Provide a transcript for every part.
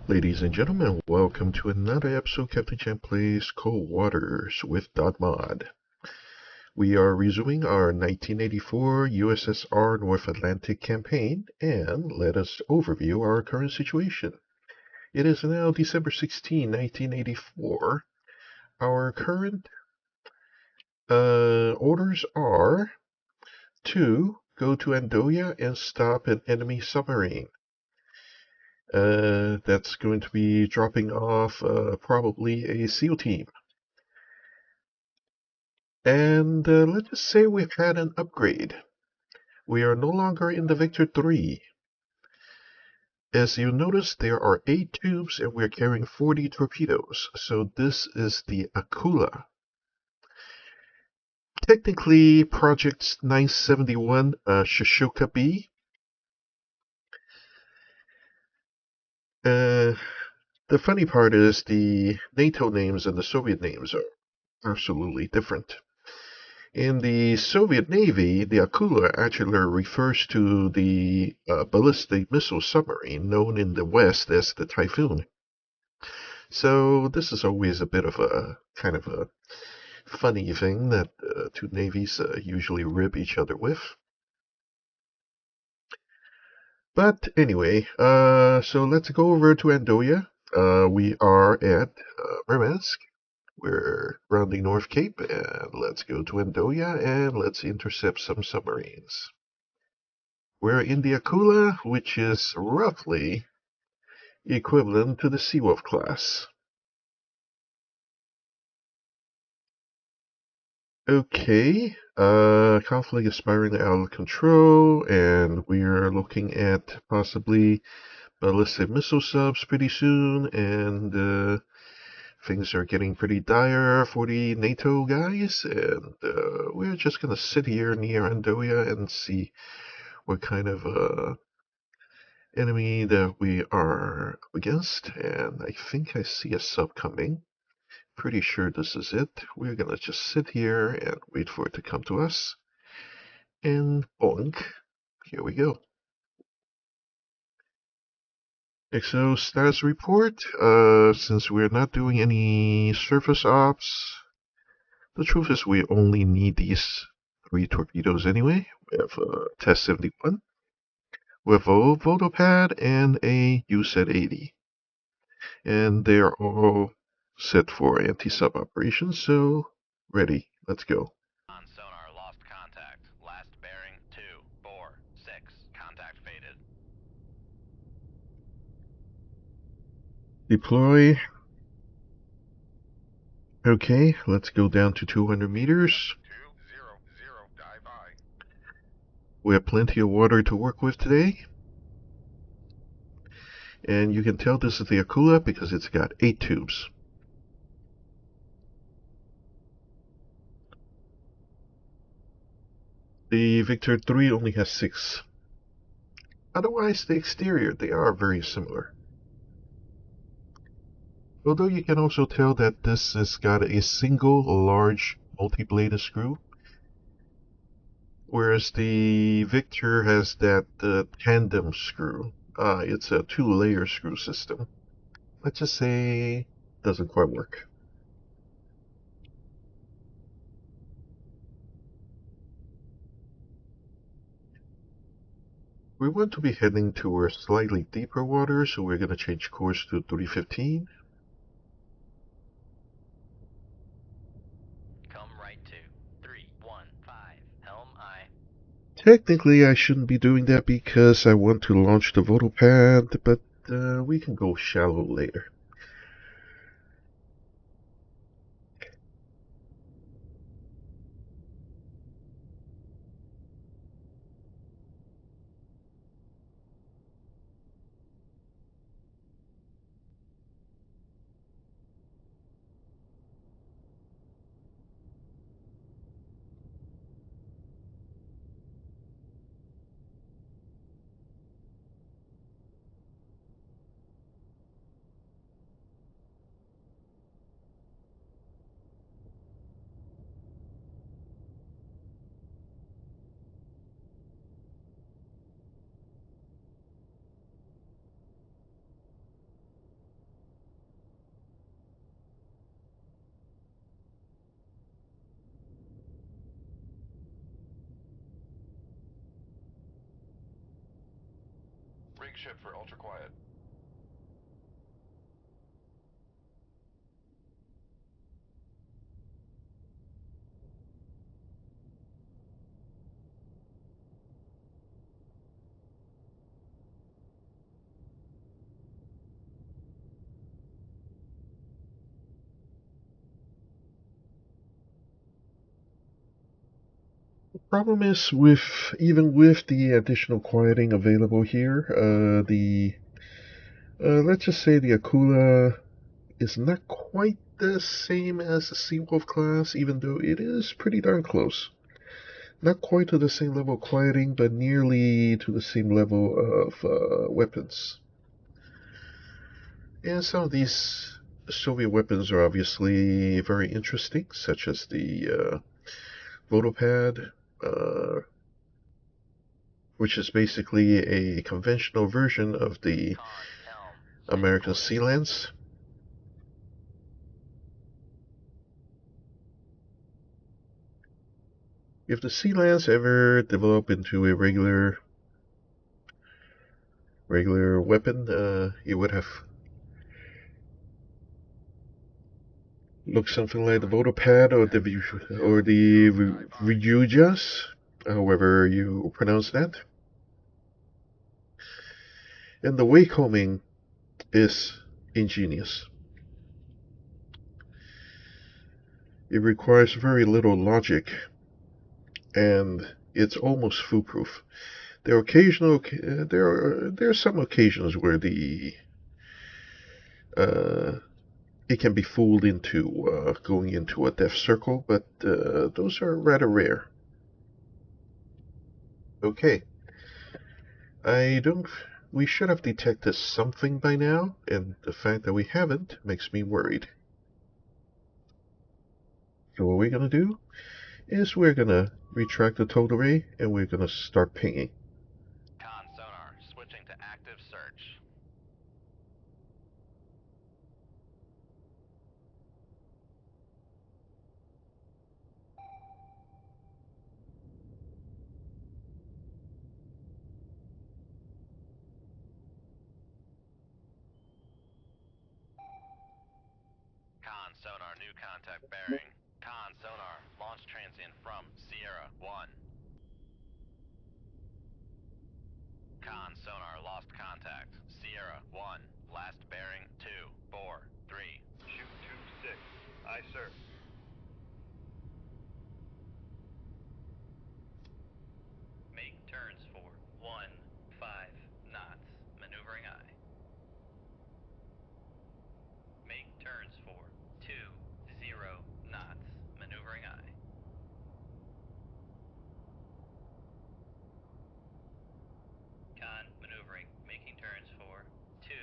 Ladies and gentlemen, welcome to another episode of Captain Chang Plays Cold Waters with DotMOD. We are resuming our 1984 USSR North Atlantic campaign, and let us overview our current situation. It is now December 16, 1984. Our current orders are to go to Andoya and stop an enemy submarine. That's going to be dropping off probably a SEAL team. And let's just say we've had an upgrade. We are no longer in the Victor 3. As you notice, there are 8 tubes and we're carrying 40 torpedoes. So this is the Akula. Technically, Project 971 Shoshoka B. The funny part is the NATO names and the Soviet names are absolutely different. In the Soviet Navy, the Akula actually refers to the ballistic missile submarine known in the West as the Typhoon. So this is always a bit of a kind of a funny thing that two navies usually rib each other with. But anyway, so let's go over to Andoya. We are at Murmansk. We're rounding North Cape, and let's go to Andoya and let's intercept some submarines. We're in the Akula, which is roughly equivalent to the Seawolf class. Okay, conflict is spiraling out of control, and we're looking at possibly ballistic missile subs pretty soon, and things are getting pretty dire for the NATO guys, and we're just gonna sit here near Andoya and see what kind of enemy that we are up against, and I think I see a sub coming. Pretty sure this is it. We're gonna just sit here and wait for it to come to us. And boink, here we go. XO status report. Since we're not doing any surface ops, the truth is we only need these 3 torpedoes anyway. We have a Test 71, we have a Vodopad, and a USET 80. And they are all set for anti-sub operations, so ready. Let's go. On sonar, lost contact. Last bearing 246. Contact faded. Deploy. Okay, let's go down to 200 meters. 200, dive by. We have plenty of water to work with today. And you can tell this is the Akula because it's got 8 tubes. The Victor 3 only has 6. Otherwise, the exterior, they are very similar. Although you can also tell that this has got a single large multi-bladed screw, whereas the Victor has that tandem screw. It's a 2-layer screw system. Let's just say doesn't quite work. We want to be heading towards slightly deeper water, so we're going to change course to 315. Come right to 315. Helm I. Technically, I shouldn't be doing that because I want to launch the Vodopad, but we can go shallow later. Make ship for ultra quiet. Problem is even with the additional quieting available here, let's just say the Akula is not quite the same as the Seawolf class, even though it is pretty darn close. Not quite to the same level of quieting, but nearly to the same level of weapons. And some of these Soviet weapons are obviously very interesting, such as the Vodopad, which is basically a conventional version of the American Sea Lance. If the Sea Lance ever developed into a regular weapon, it would have looked something like the Vodopad or the Vyujas, however you pronounce that. And the waycombing is ingenious. It requires very little logic, and it's almost foolproof. There are some occasions where it can be fooled into going into a death circle, but those are rather rare. Okay, we should have detected something by now, and the fact that we haven't makes me worried. So what we're gonna do is we're gonna retract the total array and we're gonna start pinging. Con sonar, switching to active search. Con sonar, new contact bearing. Con sonar, launch transient from Sierra 1. Con sonar, lost contact. Sierra 1, last bearing 2, 4, 3. Shoot tube 6. Aye, sir. Make turns for 1, 5 knots. Maneuvering aye. Make turns for 2, 0 knots. Maneuvering aye. Con maneuvering, making turns for 2,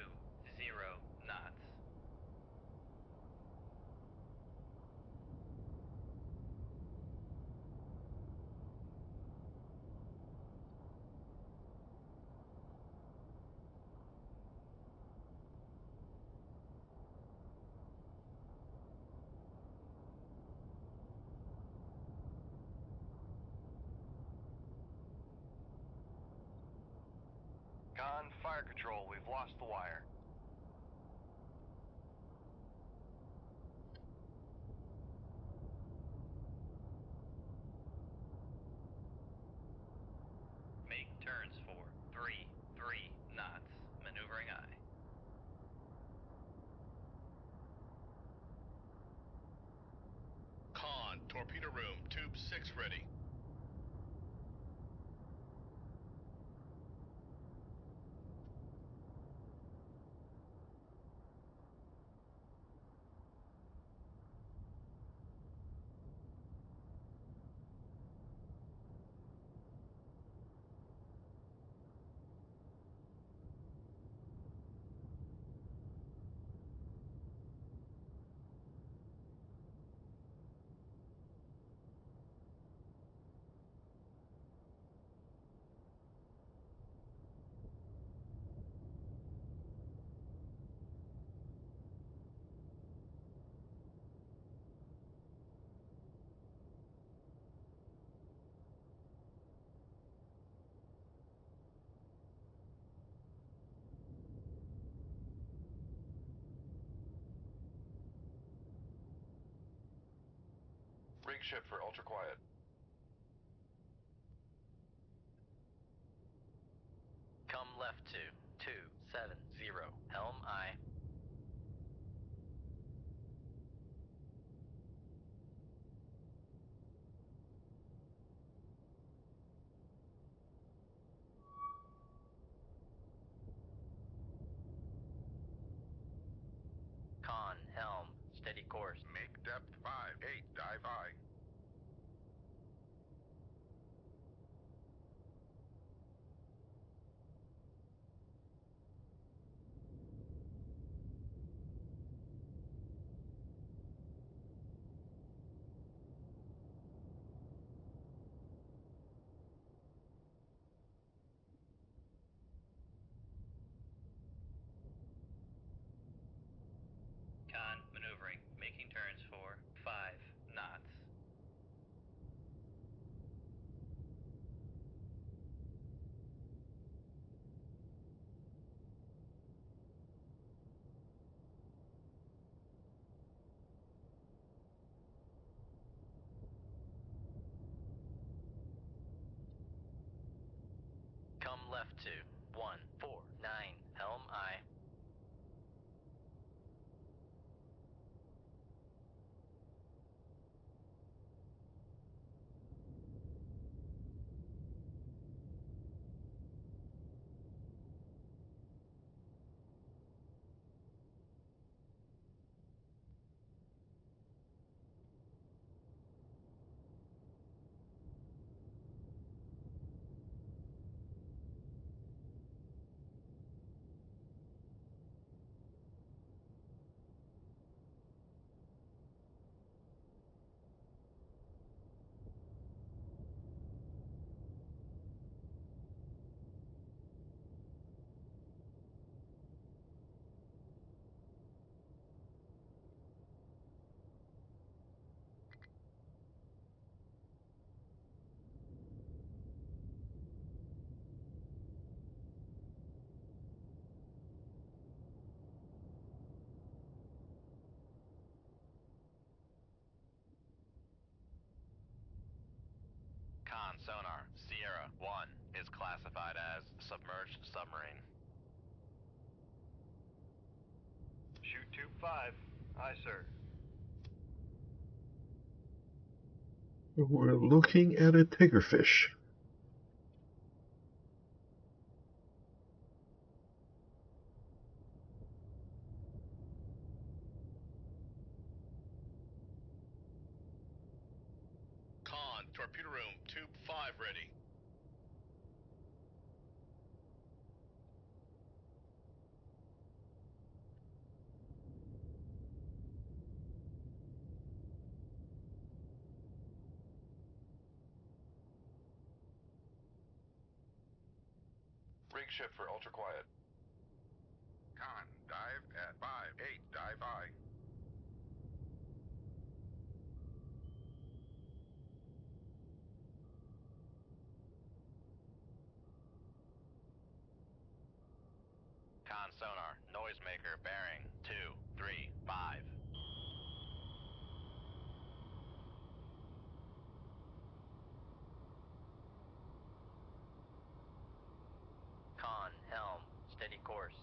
0 knots. Con fire control, we've lost the wire. Make turns for 3, 3 knots. Maneuvering aye. Con, torpedo room, tube 6 ready. Rig ship for ultra quiet. Come left to 270, helm I. Con, helm, steady course. Make depth 5-8, dive I. Con, maneuvering, making turns for 5 knots. Come left to 149, helm I. Con sonar, Sierra 1 is classified as submerged submarine. Shoot tube 5. Aye, sir. We're looking at a tigerfish. Con, torpedo room, tube 5 ready. Rig ship for ultra quiet. Con, dive at 5-8, dive I. Con sonar, noisemaker bearing 235. Con, helm, steady course.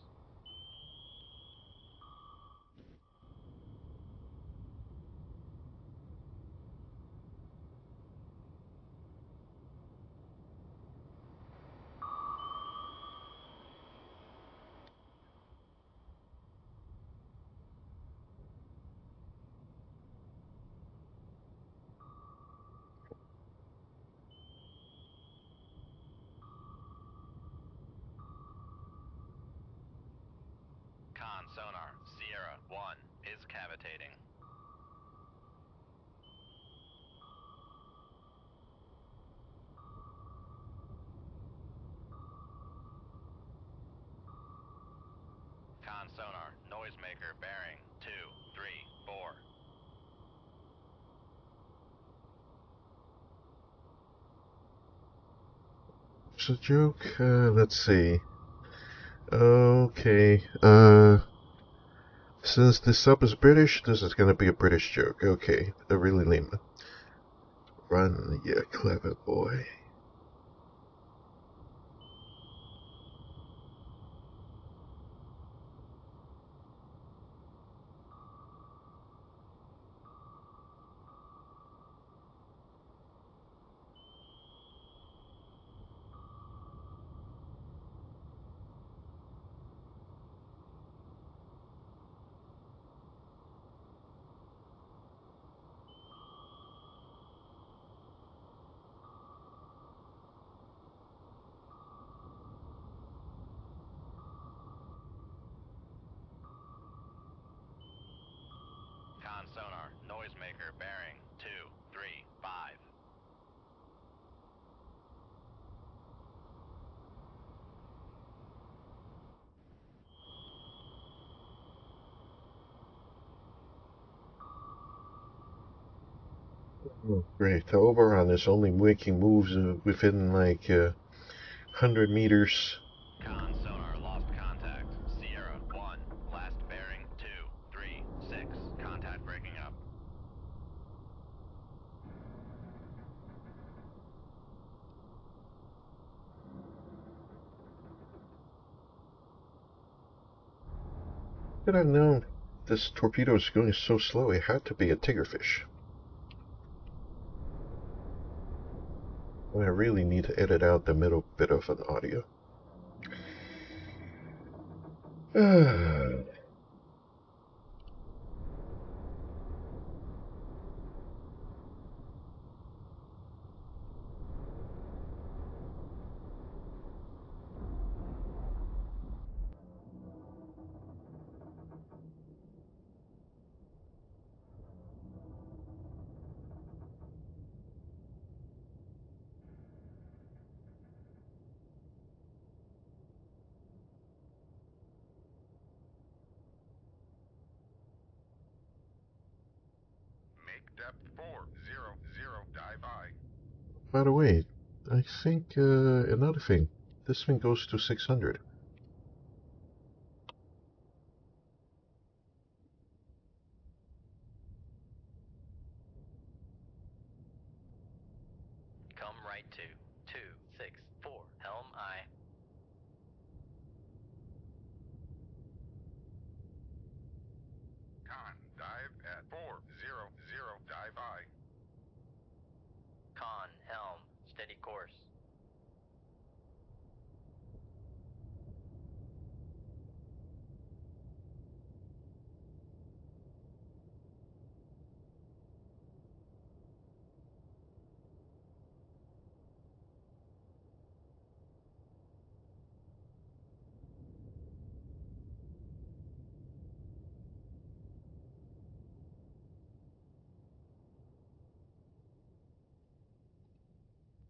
Con sonar, Sierra 1 is cavitating. Con sonar, noisemaker bearing 234. It's a joke. Let's see. Okay. Since the sub is British, this is gonna be a British joke. Okay, really lame. Run, you clever boy. Con sonar, noisemaker bearing 235. Oh, great. The Oberon is only making moves within like 100 meters. Con sonar, lost contact. Sierra 1, last bearing 236. Contact breaking up. Had I known this torpedo is going so slow, it had to be a tigerfish. And I really need to edit out the middle bit of an audio. Make depth 400, dive I. By the way, I think another thing. This thing goes to 600. Come right to 264. Helm I. Con, dive at 400, dive I. Con, helm, steady course.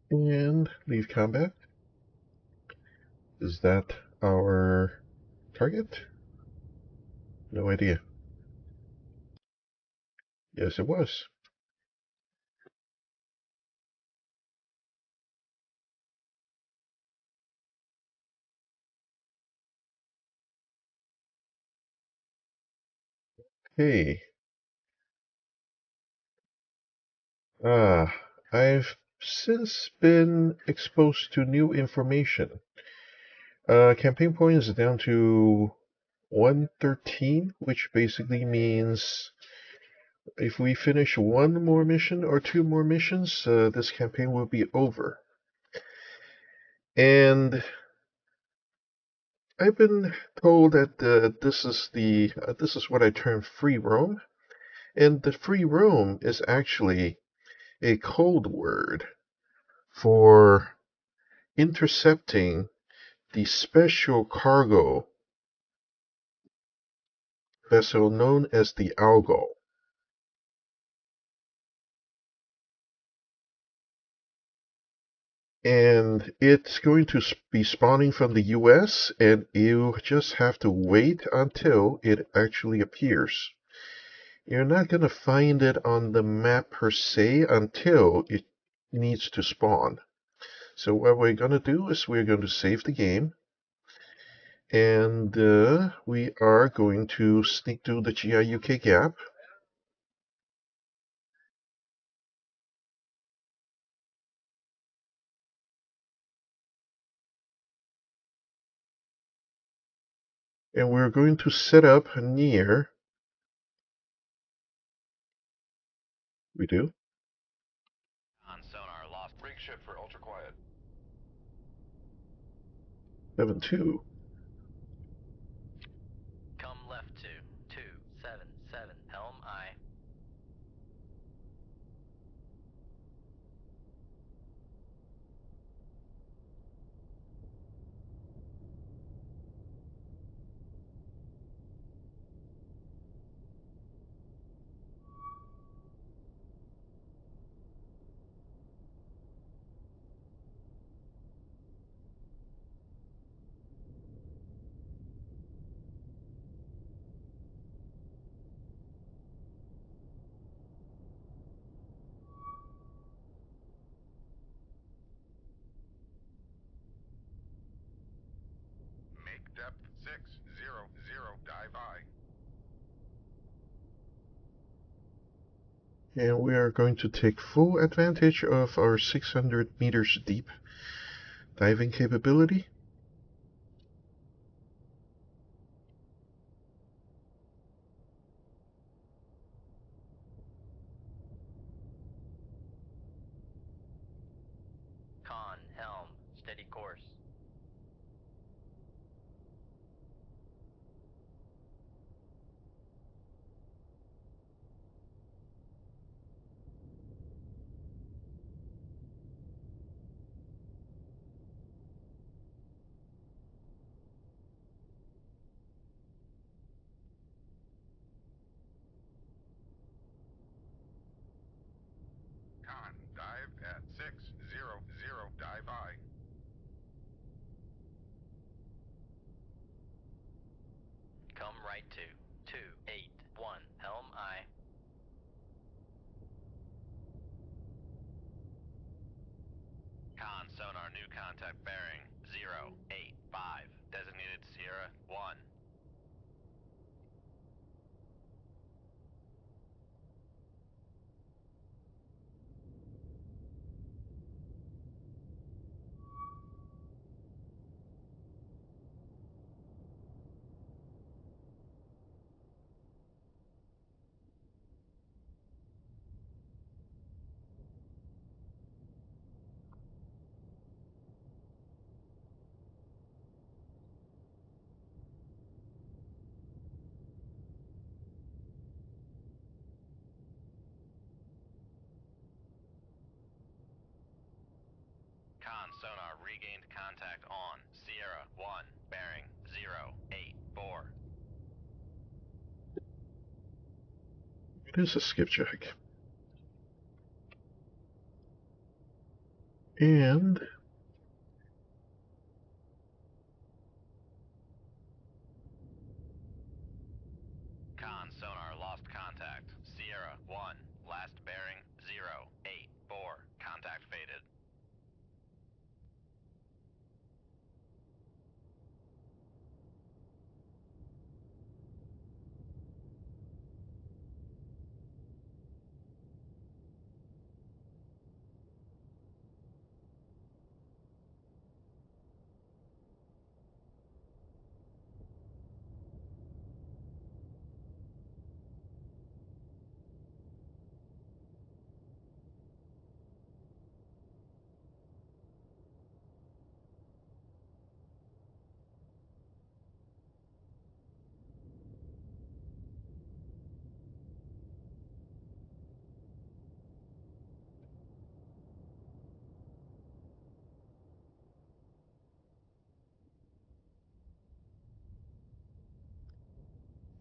And leave combat. Is that our target? No idea. Yes, it was. Hey. I've since been exposed to new information. Campaign points is down to 113, which basically means if we finish one more mission or two more missions, this campaign will be over. And I've been told that this is what I term free roam, and the free roam is actually a code word for intercepting the special cargo vessel known as the Algol. And it's going to be spawning from the US, and you just have to wait until it actually appears. You're not going to find it on the map per se until it needs to spawn. So what we're going to do is we're going to save the game, and we are going to sneak through the GIUK gap. And we're going to set up near. We do. On sonar lost. Rig ship for ultra quiet. 7-2. Come left to 277. Helm I. Make depth 600. Dive I. And we are going to take full advantage of our 600 meters deep diving capability. Con, helm, steady course. Con, dive at 600. Dive I. Come right to 281. Helm I. Con, sonar, new contact bearing 085. Designated Sierra 1. Con, sonar, regained contact on Sierra 1, bearing 084. It is a skipjack. And Con, sonar, lost contact. Sierra 1, last bearing 084. Contact faded.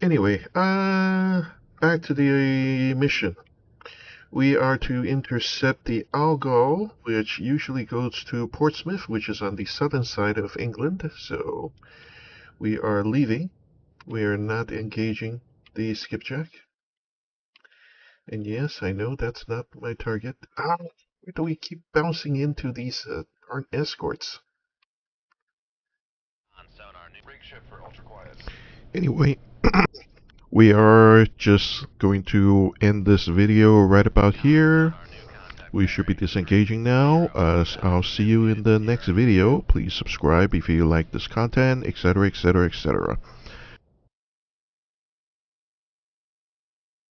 anyway, back to the mission. We are to intercept the Algol, which usually goes to Portsmouth, which is on the southern side of England. So we are leaving. We are not engaging the skipjack. And yes, I know that's not my target. Ah, why do we keep bouncing into these darn escorts? On sonar, new Rig ship for ultra quiet. Anyway, we are just going to end this video right about here. sonar, new contact. We should be disengaging now. I'll see you in the next video. Please subscribe if you like this content, etc., etc., etc.